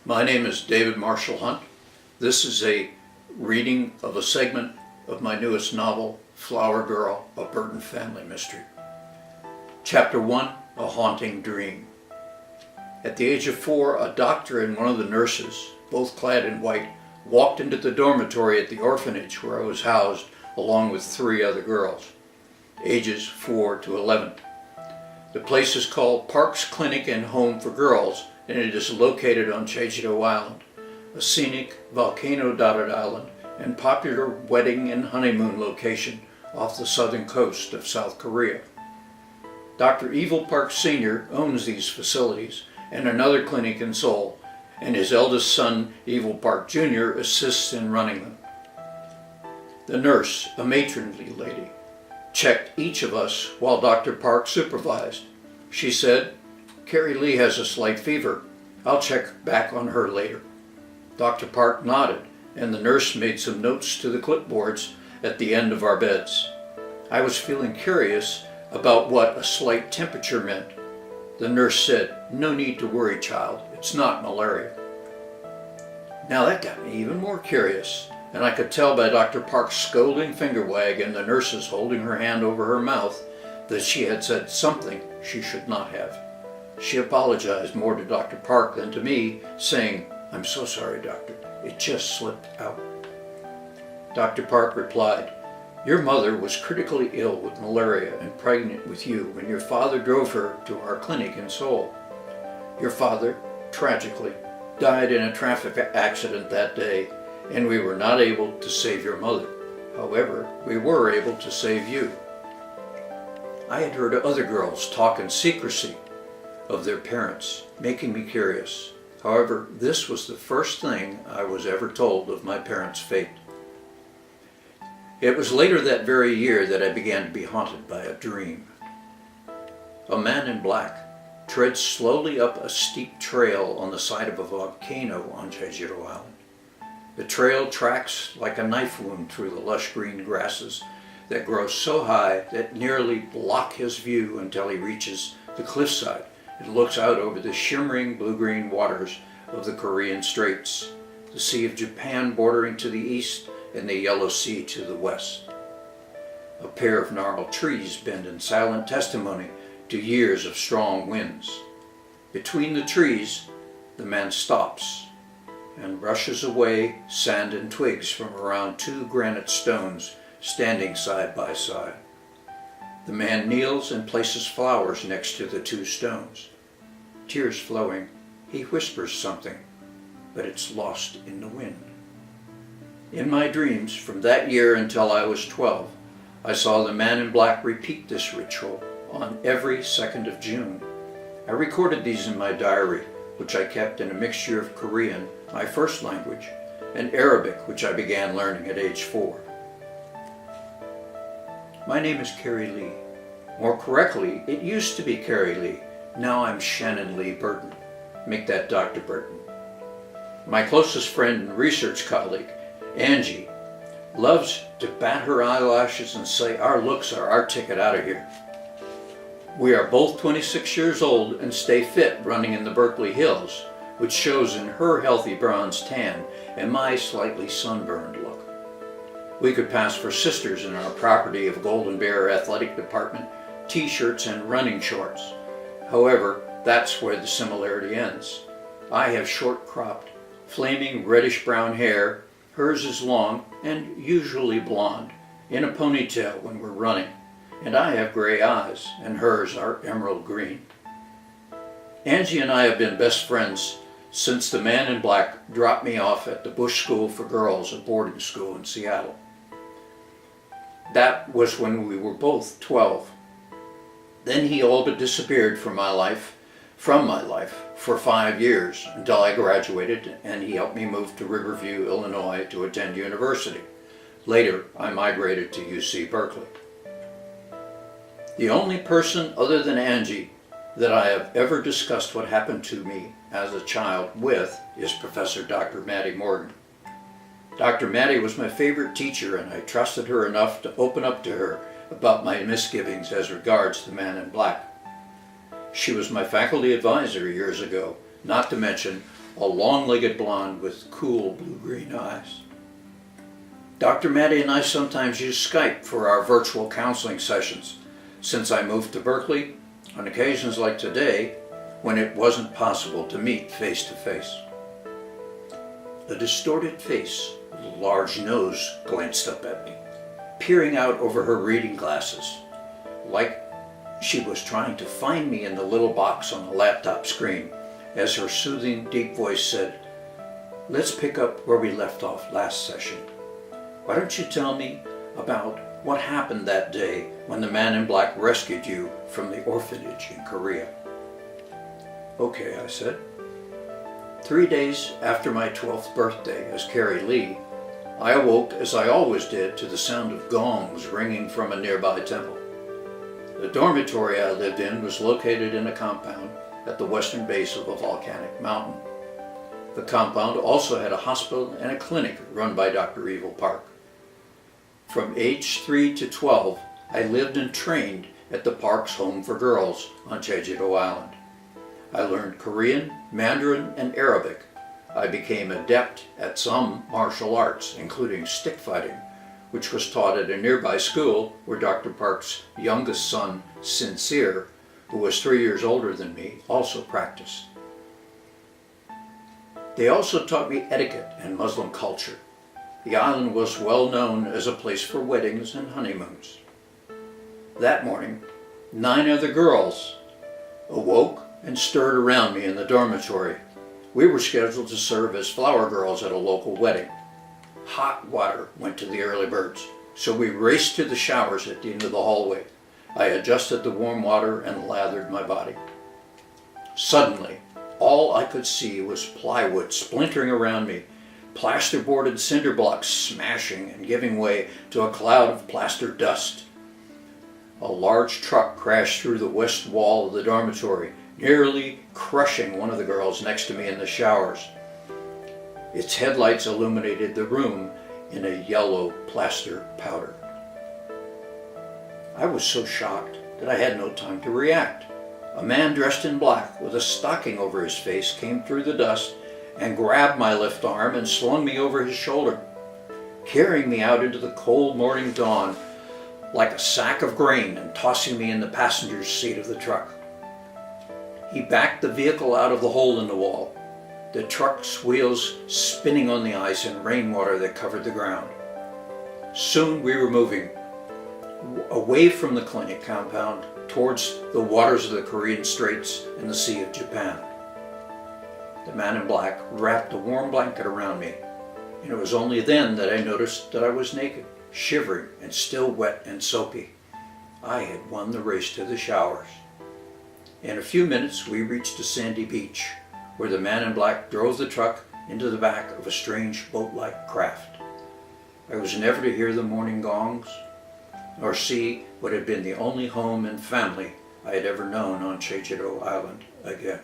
My name is David Marshall Hunt. This is a reading of a segment of my newest novel, Flower Girl, a Burton family mystery. Chapter 1, A Haunting Dream. At the age of 4, a doctor and one of the nurses, both clad in white, walked into the dormitory at the orphanage where I was housed along with 3 other girls, ages 4 to 11. The place is called Parks Clinic and Home for Girls, and it is located on Jeju-do Island, a scenic, volcano-dotted island and popular wedding and honeymoon location off the southern coast of South Korea. Dr. Evil Park Sr. owns these facilities and another clinic in Seoul, and his eldest son, Evil Park Jr., assists in running them. The nurse, a matronly lady, checked each of us while Dr. Park supervised. She said, "Carrie Lee has a slight fever. I'll check back on her later." Dr. Park nodded, and the nurse made some notes to the clipboards at the end of our beds. I was feeling curious about what a slight temperature meant. The nurse said, "No need to worry, child. It's not malaria." Now that got me even more curious, and I could tell by Dr. Park's scolding finger wag and the nurse's holding her hand over her mouth that she had said something she should not have. She apologized more to Dr. Park than to me, saying, "I'm so sorry, doctor. It just slipped out." Dr. Park replied, "Your mother was critically ill with malaria and pregnant with you when your father drove her to our clinic in Seoul. Your father, tragically, died in a traffic accident that day, and we were not able to save your mother. However, we were able to save you." I had heard other girls talk in secrecy of their parents, making me curious. However, this was the first thing I was ever told of my parents' fate. It was later that very year that I began to be haunted by a dream. A man in black treads slowly up a steep trail on the side of a volcano on Jeju-do Island. The trail tracks like a knife wound through the lush green grasses that grow so high that nearly block his view until he reaches the cliffside and looks out over the shimmering blue-green waters of the Korean Straits, the Sea of Japan bordering to the east, and the Yellow Sea to the west. A pair of gnarled trees bend in silent testimony to years of strong winds. Between the trees, the man stops and brushes away sand and twigs from around 2 granite stones standing side by side. The man kneels and places flowers next to the 2 stones. Tears flowing, he whispers something, but it's lost in the wind. In my dreams, from that year until I was 12, I saw the man in black repeat this ritual on every 2nd of June. I recorded these in my diary, which I kept in a mixture of Korean, my first language, and Arabic, which I began learning at age 4. My name is Carrie Lee. More correctly, it used to be Carrie Lee. Now I'm Shannon Lee Burton. Make that Dr. Burton. My closest friend and research colleague, Angie, loves to bat her eyelashes and say our looks are our ticket out of here. We are both 26 years old and stay fit running in the Berkeley Hills, which shows in her healthy bronze tan and my slightly sunburned look. We could pass for sisters in our property of Golden Bear Athletic Department, t-shirts and running shorts. However, that's where the similarity ends. I have short-cropped, flaming reddish-brown hair. Hers is long and usually blonde, in a ponytail when we're running. And I have gray eyes, and hers are emerald green. Angie and I have been best friends since the man in black dropped me off at the Bush School for Girls, a boarding school in Seattle. That was when we were both 12. Then he all but disappeared from my life for 5 years until I graduated, and he helped me move to Riverview, Illinois to attend university. Later, I migrated to UC Berkeley. The only person other than Angie that I have ever discussed what happened to me as a child with is Professor Dr. Maddie Morgan. Dr. Maddie was my favorite teacher, and I trusted her enough to open up to her about my misgivings as regards the man in black. She was my faculty advisor years ago, not to mention a long-legged blonde with cool blue-green eyes. Dr. Maddie and I sometimes use Skype for our virtual counseling sessions. Since I moved to Berkeley, on occasions like today, when it wasn't possible to meet face to face. A distorted face with a large nose glanced up at me, peering out over her reading glasses, like she was trying to find me in the little box on the laptop screen, as her soothing, deep voice said, "Let's pick up where we left off last session. Why don't you tell me about what happened that day when the man in black rescued you from the orphanage in Korea?" "Okay," I said. 3 days after my 12th birthday as Carrie Lee, I awoke as I always did to the sound of gongs ringing from a nearby temple. The dormitory I lived in was located in a compound at the western base of a volcanic mountain. The compound also had a hospital and a clinic run by Dr. Evil Park. From age 3 to 12, I lived and trained at the park's Home for Girls on Jeju-do Island. I learned Korean, Mandarin, and Arabic. I became adept at some martial arts, including stick fighting, which was taught at a nearby school where Dr. Park's youngest son, Sincere, who was 3 years older than me, also practiced. They also taught me etiquette and Muslim culture. The island was well known as a place for weddings and honeymoons. That morning, 9 other girls awoke and stirred around me in the dormitory. We were scheduled to serve as flower girls at a local wedding. Hot water went to the early birds, so we raced to the showers at the end of the hallway. I adjusted the warm water and lathered my body. Suddenly, all I could see was plywood splintering around me, plasterboarded cinder blocks smashing and giving way to a cloud of plaster dust. A large truck crashed through the west wall of the dormitory, nearly crushing one of the girls next to me in the showers. Its headlights illuminated the room in a yellow plaster powder. I was so shocked that I had no time to react. A man dressed in black with a stocking over his face came through the dust and grabbed my left arm and slung me over his shoulder, carrying me out into the cold morning dawn like a sack of grain and tossing me in the passenger's seat of the truck. He backed the vehicle out of the hole in the wall, the truck's wheels spinning on the ice and rainwater that covered the ground. Soon we were moving away from the clinic compound towards the waters of the Korean Straits and the Sea of Japan. The man in black wrapped a warm blanket around me, and it was only then that I noticed that I was naked, shivering and still wet and soapy. I had won the race to the showers. In a few minutes we reached a sandy beach, where the man in black drove the truck into the back of a strange boat-like craft. I was never to hear the morning gongs, nor see what had been the only home and family I had ever known on Jeju-do Island again.